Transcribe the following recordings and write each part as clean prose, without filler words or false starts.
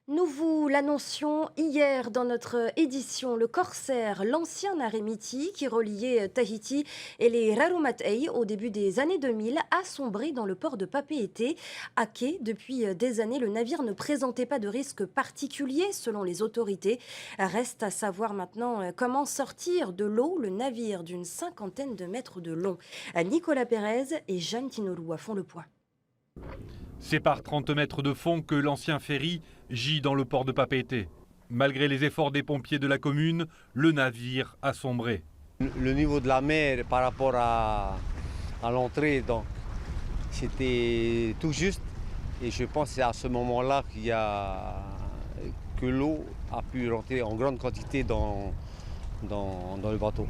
Nous vous l'annoncions hier dans notre édition. Le Corsair, l'ancien navire Miti qui reliait Tahiti et les Rarumatei au début des années 2000, a sombré dans le port de Papeete, à quai. Depuis des années, le navire ne présentait pas de risque particulier selon les autorités. Reste à savoir maintenant comment sortir de l'eau le navire d'une cinquantaine de mètres de long. Nicolas Pérez et Jeanne Tinoulou font le point. C'est par 30 mètres de fond que l'ancien ferry gît dans le port de Papeete. Malgré les efforts des pompiers de la commune, le navire a sombré. Le niveau de la mer par rapport à l'entrée, donc c'était tout juste. Et je pense que c'est à ce moment-là que l'eau a pu rentrer en grande quantité dans le bateau.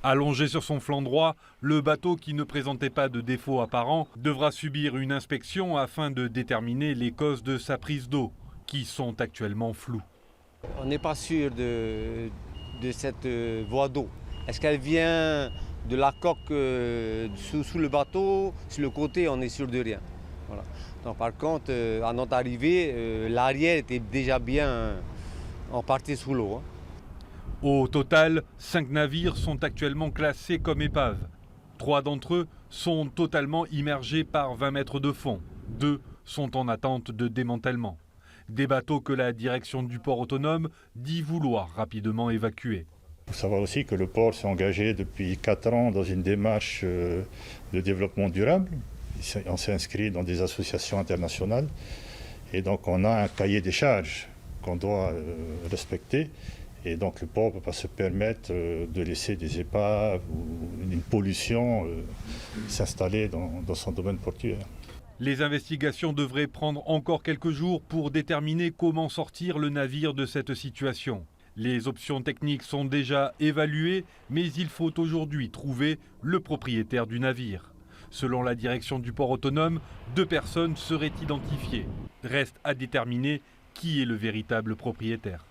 Allongé sur son flanc droit, le bateau, qui ne présentait pas de défaut apparent, devra subir une inspection afin de déterminer les causes de sa prise d'eau, qui sont actuellement floues. On n'est pas sûr de cette voie d'eau. Est-ce qu'elle vient de la coque sous le bateau? Sur le côté, on est sûr de rien. Voilà. Donc, par contre, à notre arrivée, l'arrière était déjà bien en partie sous l'eau. Au total, 5 navires sont actuellement classés comme épaves. 3 d'entre eux sont totalement immergés par 20 mètres de fond. 2 sont en attente de démantèlement. Des bateaux que la direction du port autonome dit vouloir rapidement évacuer. Il faut savoir aussi que le port s'est engagé depuis 4 ans dans une démarche de développement durable. On s'est inscrit dans des associations internationales et donc on a un cahier des charges qu'on doit respecter. Et donc le port ne peut pas se permettre de laisser des épaves ou une pollution s'installer dans son domaine portuaire. Les investigations devraient prendre encore quelques jours pour déterminer comment sortir le navire de cette situation. Les options techniques sont déjà évaluées, mais il faut aujourd'hui trouver le propriétaire du navire. Selon la direction du port autonome, 2 personnes seraient identifiées. Reste à déterminer qui est le véritable propriétaire.